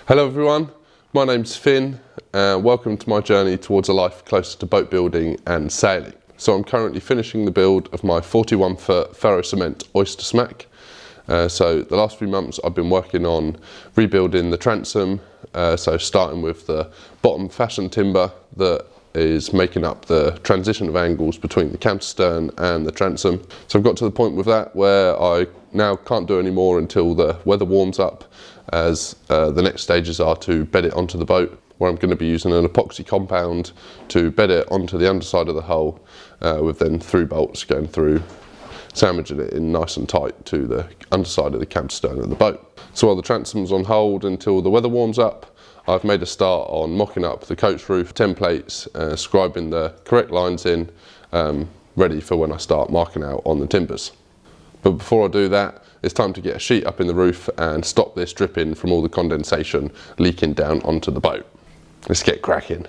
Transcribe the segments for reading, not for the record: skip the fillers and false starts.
Hello everyone, my name's Finn and welcome to my journey towards a life closer to boat building and sailing. So I'm currently finishing the build of my 41-foot ferro cement oyster smack. So the last few months I've been working on rebuilding the transom, so starting with the bottom fashion timber that is making up the transition of angles between the counterstern and the transom. So I've got to the point with that where I now can't do any more until the weather warms up, as the next stages are to bed it onto the boat, where I'm going to be using an epoxy compound to bed it onto the underside of the hull, with then through bolts going through, sandwiching it in nice and tight to the underside of the counterstern of the boat. So while the transom's on hold until the weather warms up, I've made a start on mocking up the coach roof templates, scribing the correct lines in, ready for when I start marking out on the timbers. But before I do that, it's time to get a sheet up in the roof and stop this dripping from all the condensation leaking down onto the boat. Let's get cracking.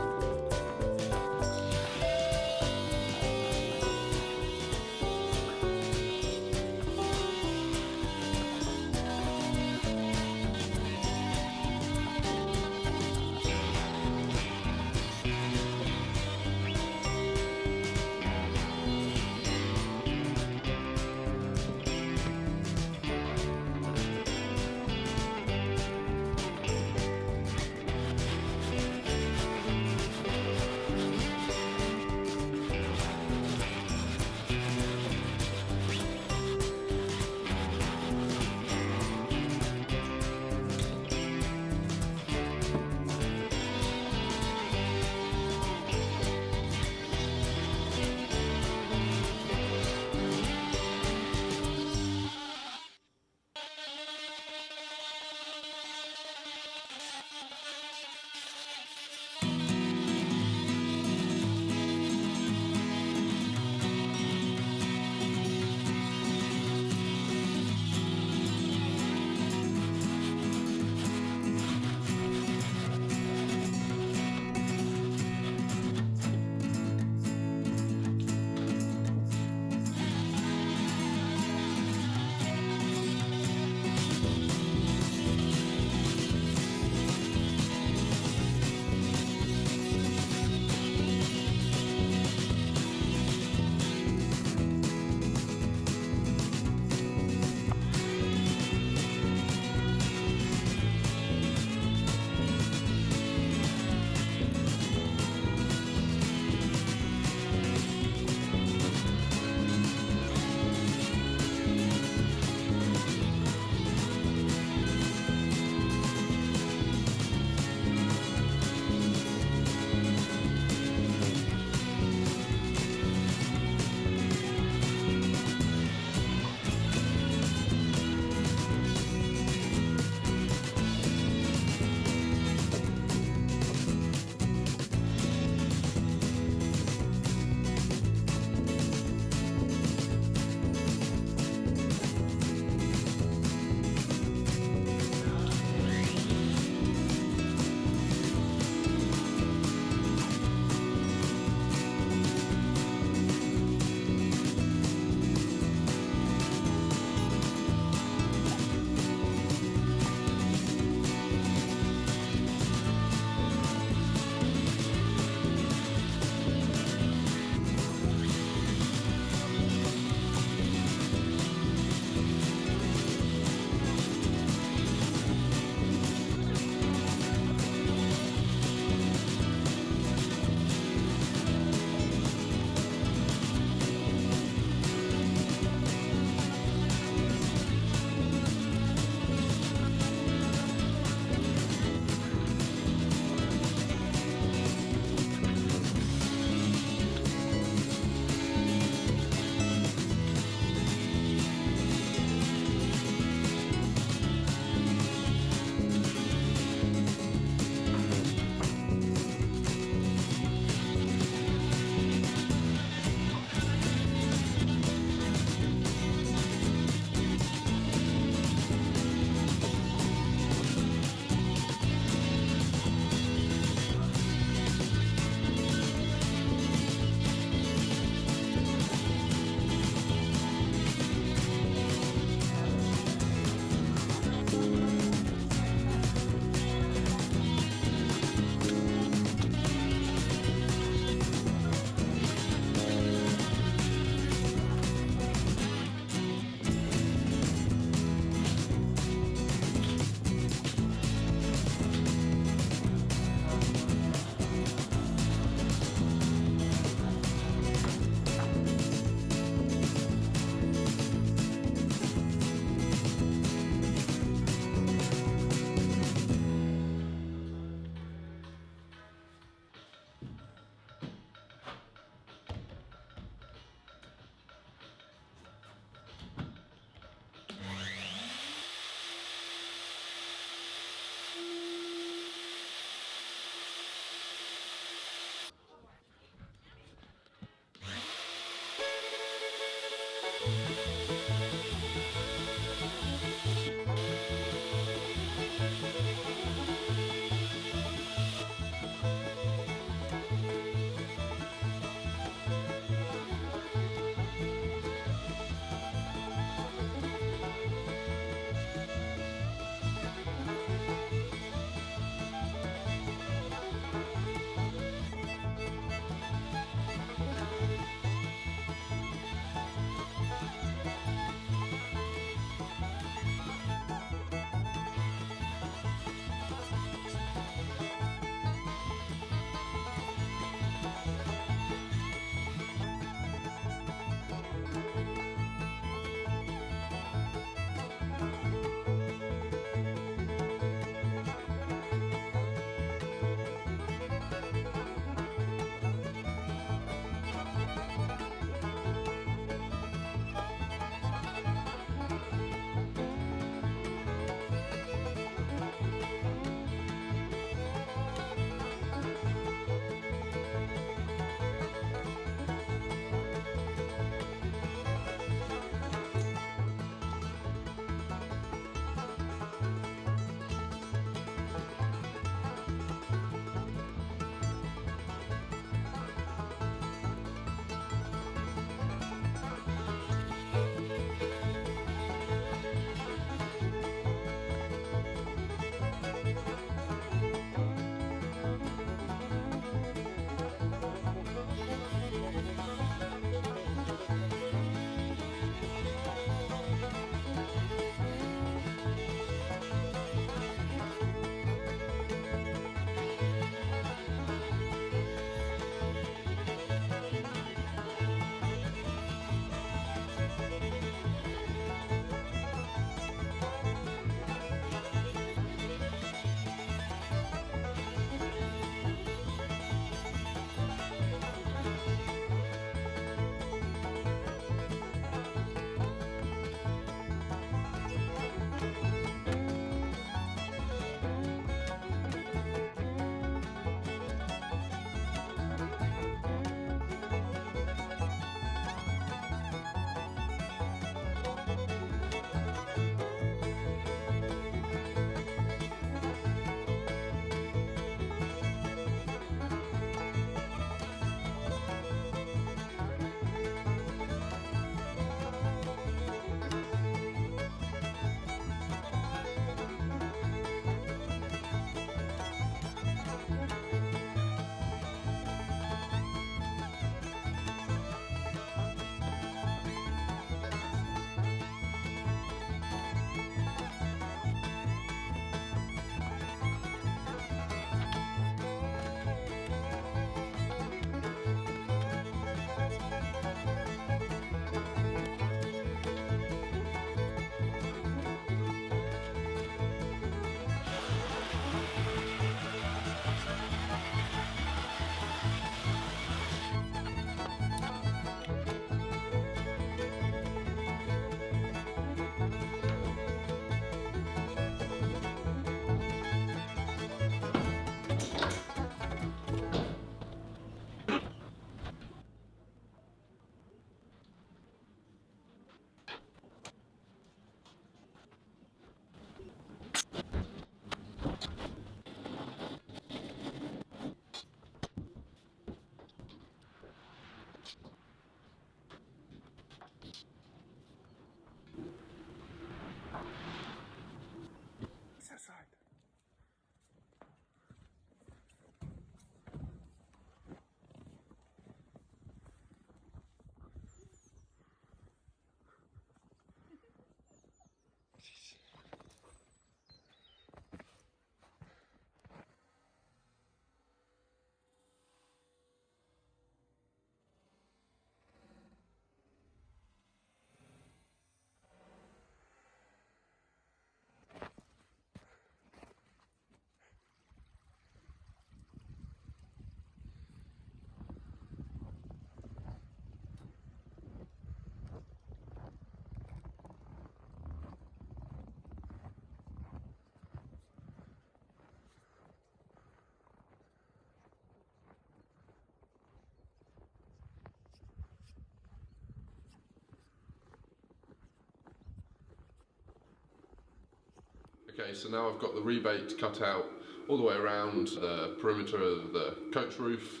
Okay, so now I've got the rebate cut out all the way around the perimeter of the coach roof,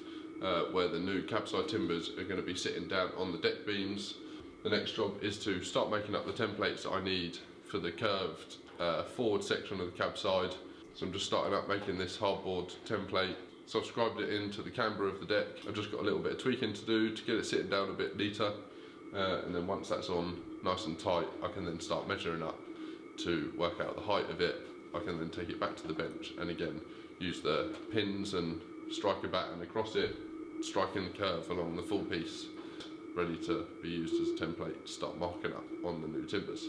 where the new cabside timbers are going to be sitting down on the deck beams. The next job is to start making up the templates that I need for the curved forward section of the cabside. So I'm just starting up making this hardboard template. Subscribed it into the camber of the deck. I've just got a little bit of tweaking to do to get it sitting down a bit neater. And then once that's on nice and tight, I can then start measuring up to work out the height of it. I can then take it back to the bench and again use the pins and strike a batten across it, striking the curve along the full piece, ready to be used as a template to start marking up on the new timbers.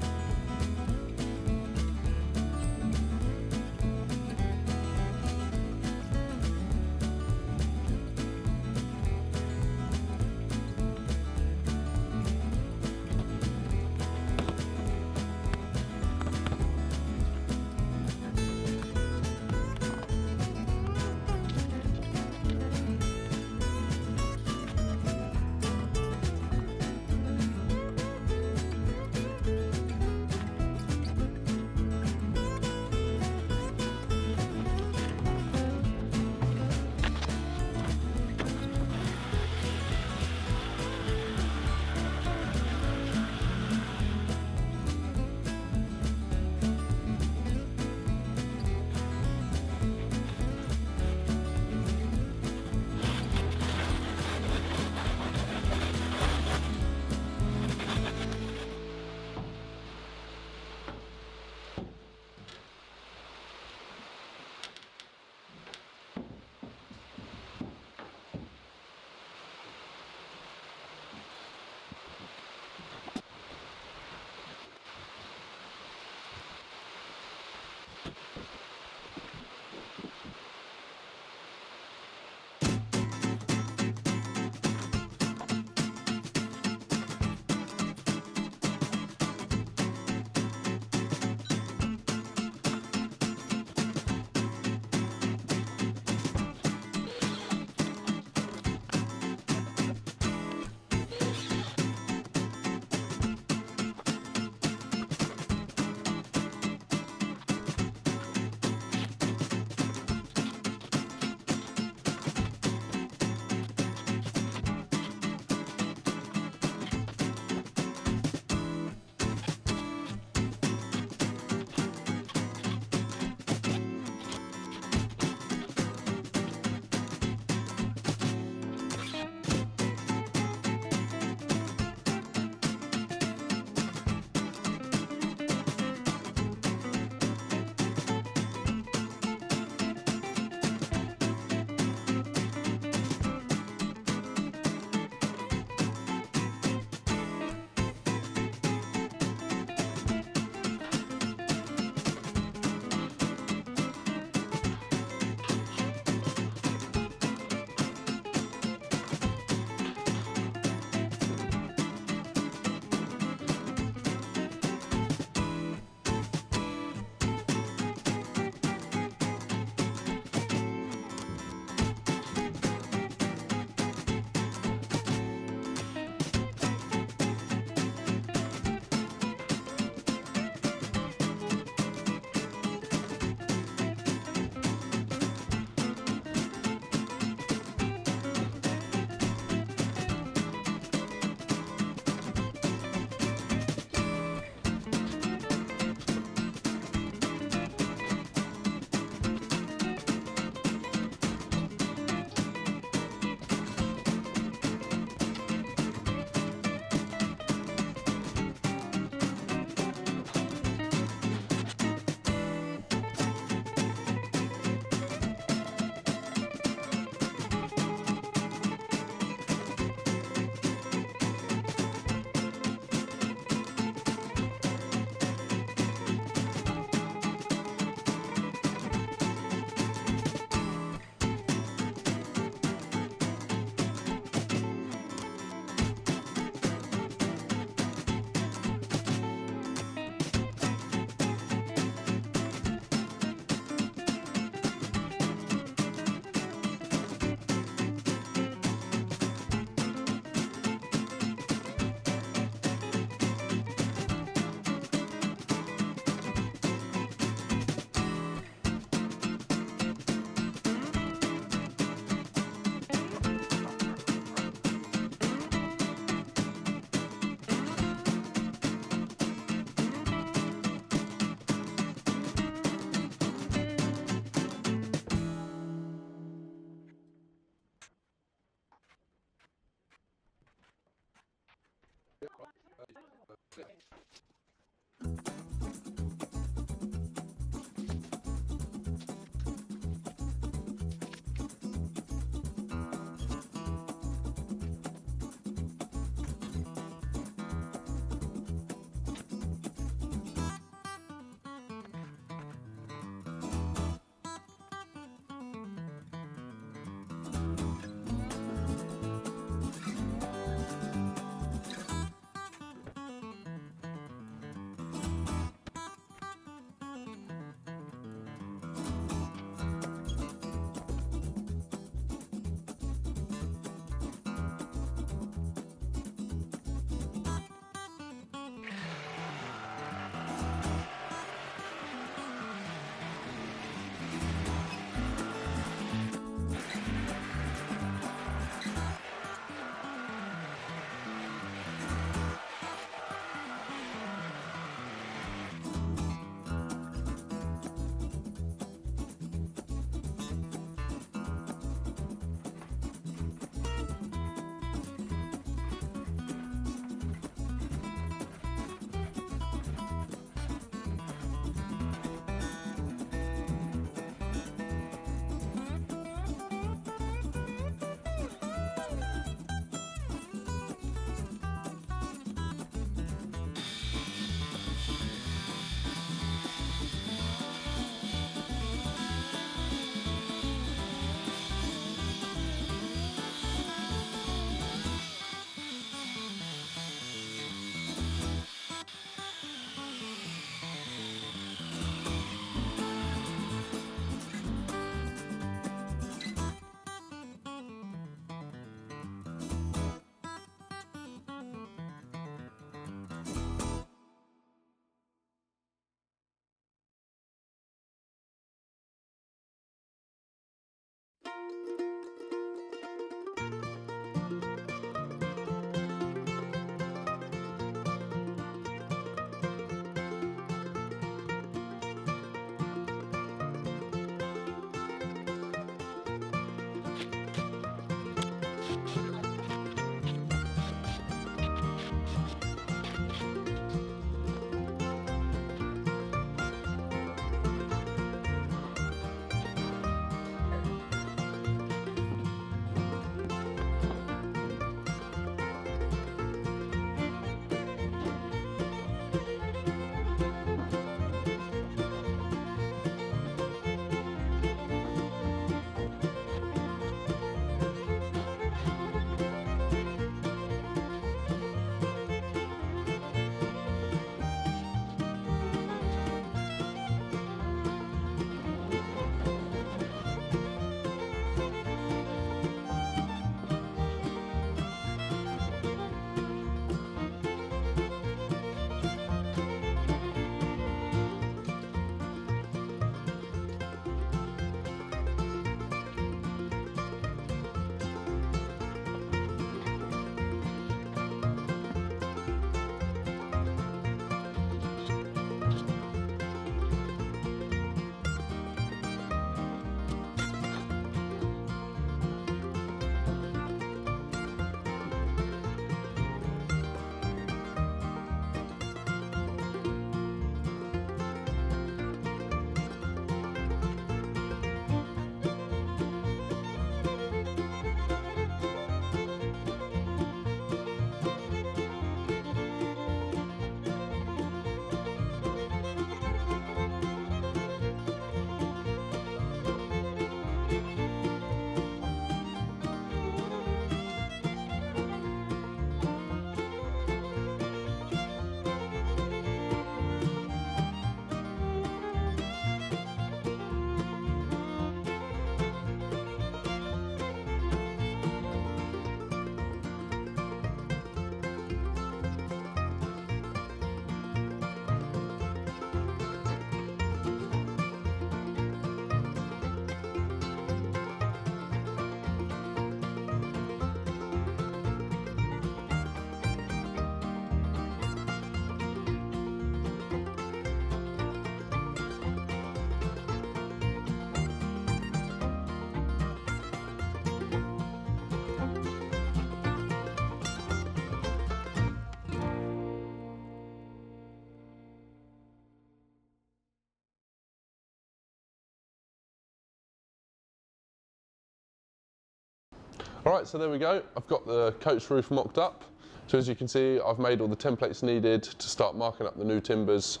Alright, so there we go. I've got the coach roof mocked up. So as you can see, I've made all the templates needed to start marking up the new timbers.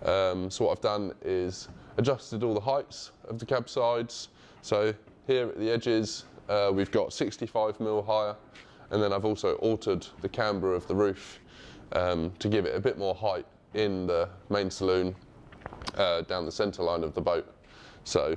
So what I've done is adjusted all the heights of the cab sides. So here at the edges, we've got 65mm higher, and then I've also altered the camber of the roof to give it a bit more height in the main saloon down the centre line of the boat. So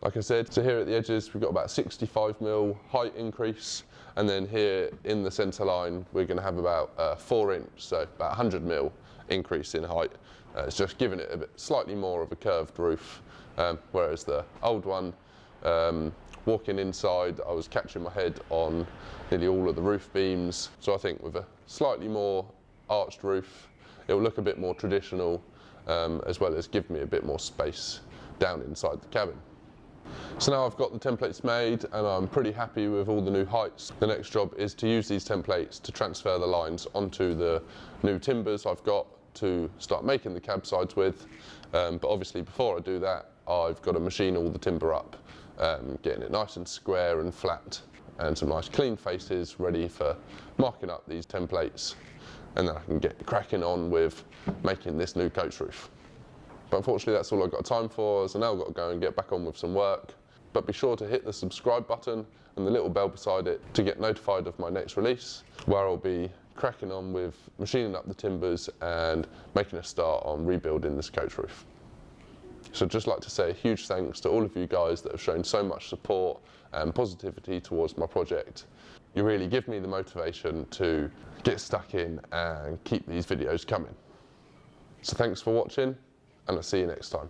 like I said, so here at the edges we've got about 65mm height increase, and then here in the centre line we're going to have about 4 inch, so about 100mm increase in height. It's just giving it a bit slightly more of a curved roof, whereas the old one, walking inside, I was catching my head on nearly all of the roof beams. So I think with a slightly more arched roof, it will look a bit more traditional, as well as give me a bit more space down inside the cabin. So now I've got the templates made and I'm pretty happy with all the new heights. The next job is to use these templates to transfer the lines onto the new timbers I've got to start making the cab sides with. But obviously before I do that, I've got to machine all the timber up, getting it nice and square and flat, and some nice clean faces ready for marking up these templates. And then I can get cracking on with making this new coach roof. But unfortunately that's all I've got time for, so now I've got to go and get back on with some work. But be sure to hit the subscribe button and the little bell beside it to get notified of my next release, where I'll be cracking on with machining up the timbers and making a start on rebuilding this coach roof. So I'd just like to say a huge thanks to all of you guys that have shown so much support and positivity towards my project. You really give me the motivation to get stuck in and keep these videos coming. So thanks for watching, and I'll see you next time.